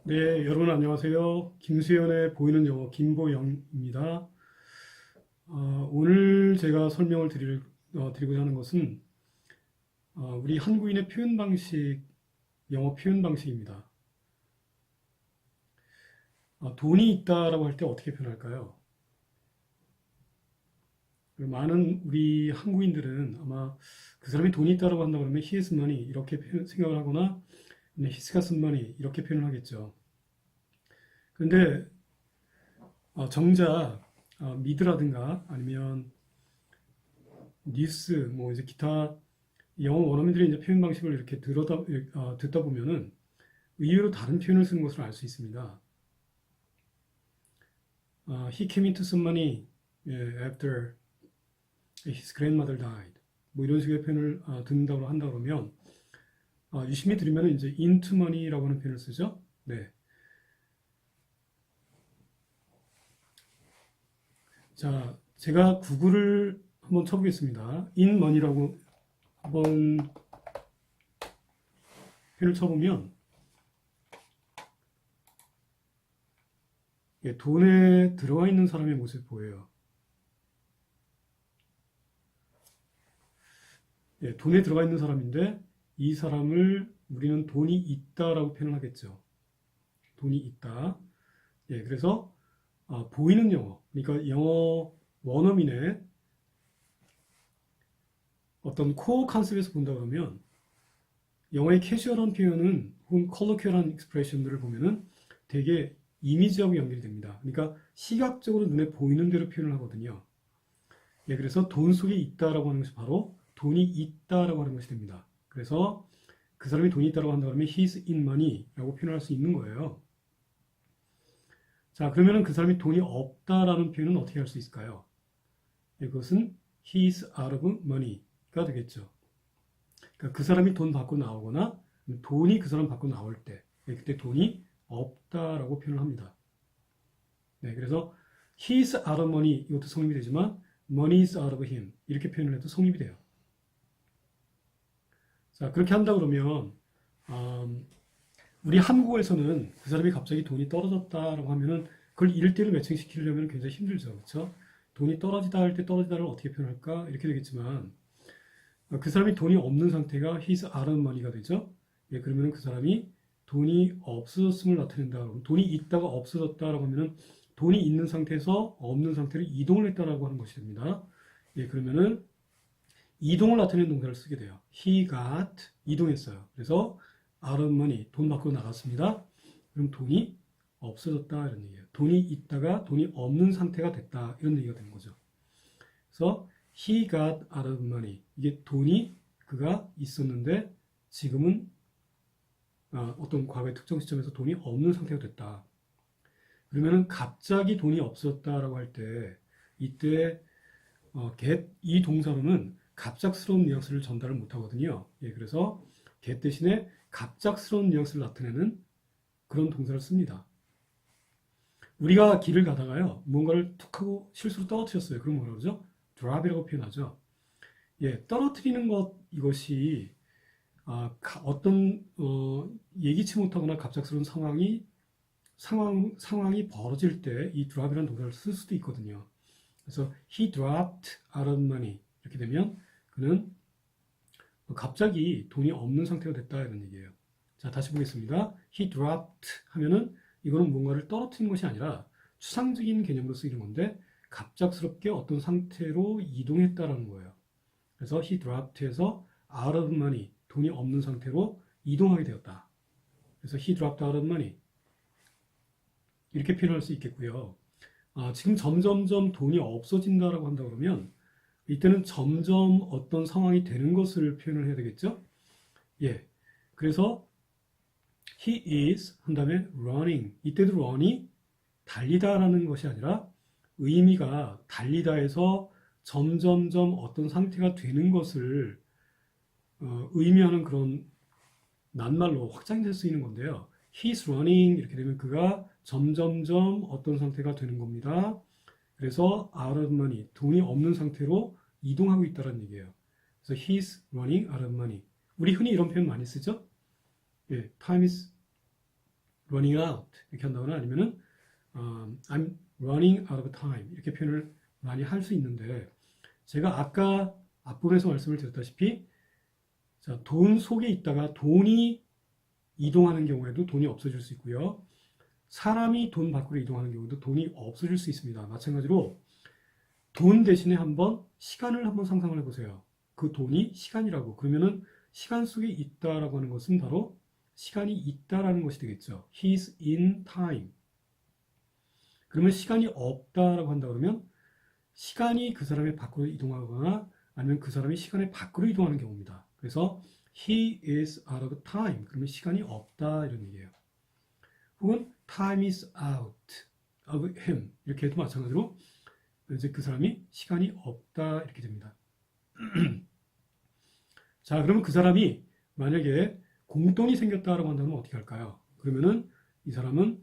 네, 여러분 안녕하세요. 김수현의 보이는 영어 김보영입니다. 오늘 제가 설명을 드리고자 하는 것은 우리 한국인의 표현 방식, 영어 표현 방식입니다. 돈이 있다라고 할 때 어떻게 표현할까요? 많은 우리 한국인들은 아마 그 사람이 돈이 있다라고 한다고 그러면 he has money 이렇게 생각을 하거나 he's got some money 이렇게 표현을 하겠죠. 그런데 정작 미드라든가 아니면 뉴스, 뭐 이제 기타 영어 원어민들의 이제 표현 방식을 이렇게 듣다 보면은 의외로 다른 표현을 쓰는 것을 알 수 있습니다. He came into some money after his grandmother died. 뭐 이런 식의 표현을 듣는다고 한다 그러면 유심히 들으면 이제 into money라고 하는 표현을 쓰죠. 네. 자, 제가 구글을 한번 쳐보겠습니다. in money라고 한번 표현을 쳐보면 돈에 들어가 있는 사람의 모습이 보여요. 돈에 들어가 있는 사람인데 이 사람을 우리는 돈이 있다라고 표현하겠죠. 돈이 있다. 그래서 보이는 영어, 그러니까 영어 원어민의 어떤 코어 컨셉에서 본다 그러면 영어의 캐주얼한 표현은 혹은 컬러큐얼한 익스프레션들을 보면은 되게 이미지하고 연결이 됩니다. 그러니까 시각적으로 눈에 보이는 대로 표현을 하거든요. 그래서 돈 속에 있다라고 하는 것이 바로 돈이 있다라고 하는 것이 됩니다. 그래서 그 사람이 돈이 있다라고 한다 그러면 he's in money라고 표현할 수 있는 거예요. 자, 그러면은 그 사람이 돈이 없다라는 표현은 어떻게 할 수 있을까요? 이것은 he's out of money가 되겠죠. 그러니까 그 사람이 돈 밖으로 나오거나 돈이 그 사람 밖으로 나올 때 그때 돈이 없다라고 표현을 합니다. 그래서 he's out of money 이것도 성립이 되지만 money is out of him 이렇게 표현을 해도 성립이 돼요. 자, 그렇게 한다 그러면 우리 한국어에서는 그 사람이 갑자기 돈이 떨어졌다라고 하면은 그걸 일대로 매칭시키려면 굉장히 힘들죠. 그렇죠? 돈이 떨어지다 할 때 떨어지다를 어떻게 표현할까? 이렇게 되겠지만 그 사람이 돈이 없는 상태가 his out of money가 되죠. 그러면 그 사람이 돈이 없어졌음을 나타낸다. 돈이 있다가 없어졌다라고 하면은 돈이 있는 상태에서 없는 상태로 이동을 했다라고 하는 것이 됩니다. 그러면은 이동을 나타내는 동사를 쓰게 돼요. He got 이동했어요. 그래서 out of money 돈 밖으로 나갔습니다. 그럼 돈이 없어졌다 이런 얘기예요. 돈이 있다가 돈이 없는 상태가 됐다 이런 얘기가 되는 거죠. 그래서 he got out of money 이게 돈이 그가 있었는데 지금은 어떤 과거의 특정 시점에서 돈이 없는 상태가 됐다. 그러면은 갑자기 돈이 없었다라고 할 때 이때 get 이 동사로는 갑작스러운 뉘앙스를 전달을 못하거든요. 그래서 get 대신에 갑작스러운 뉘앙스를 나타내는 그런 동사를 씁니다. 우리가 길을 가다가요, 뭔가를 툭 하고 실수로 떨어뜨렸어요. 그럼 뭐라 그러죠? drop이라고 표현하죠. 떨어뜨리는 이것이 어떤 예기치 못하거나 갑작스러운 상황이 벌어질 때 이 drop이라는 동사를 쓸 수도 있거든요. 그래서 he dropped out of money 이렇게 되면 그는 갑자기 돈이 없는 상태가 됐다 이런 얘기예요. 자, 다시 보겠습니다. he dropped 하면은 이거는 뭔가를 떨어뜨리는 것이 아니라 추상적인 개념으로 쓰이는 건데 갑작스럽게 어떤 상태로 이동했다라는 거예요. 그래서 he dropped에서 out of money 돈이 없는 상태로 이동하게 되었다. 그래서 he dropped out of money 이렇게 표현할 수 있겠고요. 지금 점점점 돈이 없어진다라고 한다 그러면 이때는 점점 어떤 상황이 되는 것을 표현을 해야 되겠죠? 그래서 he is 한 다음에 running 이때도 run이 달리다라는 것이 아니라 의미가 달리다에서 점점점 어떤 상태가 되는 것을 의미하는 그런 낱말로 확장될 수 있는 건데요. He's running 이렇게 되면 그가 점점점 어떤 상태가 되는 겁니다. 그래서 out of money 돈이 없는 상태로 이동하고 있다는 얘기예요. 그래서 he's running out of money. 우리 흔히 이런 표현 많이 쓰죠? time is running out 이렇게 한다거나 아니면은 I'm running out of time 이렇게 표현을 많이 할 수 있는데 제가 아까 앞부분에서 말씀을 드렸다시피 자, 돈 속에 있다가 돈이 이동하는 경우에도 돈이 없어질 수 있고요. 사람이 돈 밖으로 이동하는 경우도 돈이 없어질 수 있습니다. 마찬가지로 돈 대신에 한번 시간을 한번 상상을 해보세요. 그 돈이 시간이라고. 그러면은 시간 속에 있다라고 하는 것은 바로 시간이 있다라는 것이 되겠죠. He's in time. 그러면 시간이 없다라고 한다 그러면 시간이 그 사람의 밖으로 이동하거나 아니면 그 사람이 시간의 밖으로 이동하는 경우입니다. 그래서 he is out of time. 그러면 시간이 없다 이런 얘기예요. 혹은 time is out of him. 이렇게 해도 마찬가지로 이제 그 사람이 시간이 없다 이렇게 됩니다. 자, 그러면 그 사람이 만약에 공돈이 생겼다라고 한다면 어떻게 할까요? 그러면은 이 사람은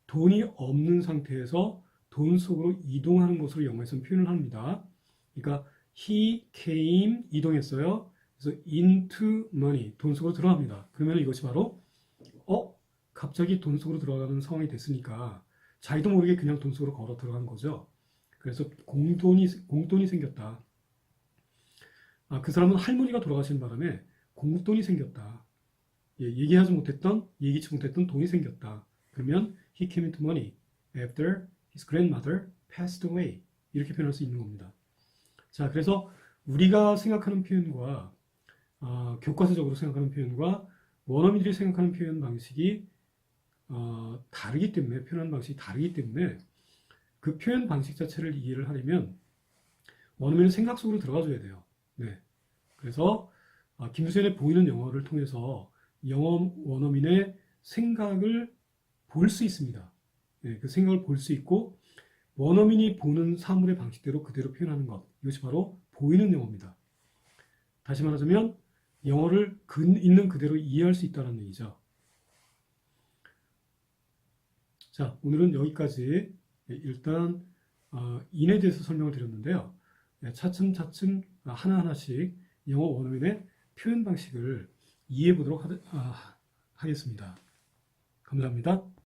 돈이 없는 상태에서 돈 속으로 이동하는 것으로 영어에서는 표현을 합니다. 그러니까 he came 이동했어요. 그래서 into money 돈 속으로 들어갑니다. 그러면 이것이 바로 갑자기 돈 속으로 들어가는 상황이 됐으니까 자기도 모르게 그냥 돈 속으로 걸어 들어간 거죠. 그래서 공돈이 생겼다. 그 사람은 할머니가 돌아가신 바람에 공돈이 생겼다. 예기치 못했던 돈이 생겼다. 그러면 he came into money after his grandmother passed away. 이렇게 표현할 수 있는 겁니다. 자, 그래서 우리가 생각하는 표현과 교과서적으로 생각하는 표현과 원어민들이 생각하는 표현 방식이 다르기 때문에 표현하는 방식이 다르기 때문에 그 표현 방식 자체를 이해를 하려면 원어민은 생각 속으로 들어가줘야 돼요. 네. 그래서 김수현의 보이는 영어를 통해서 영어 원어민의 생각을 볼 수 있습니다. 네, 그 생각을 볼 수 있고 원어민이 보는 사물의 방식대로 그대로 표현하는 것 이것이 바로 보이는 영어입니다. 다시 말하자면 영어를 있는 그대로 이해할 수 있다는 얘기죠. 자, 오늘은 여기까지 일단 인에 대해서 설명을 드렸는데요. 차츰차츰 하나하나씩 영어 원어민의 표현 방식을 이해해 보도록 하겠습니다. 감사합니다.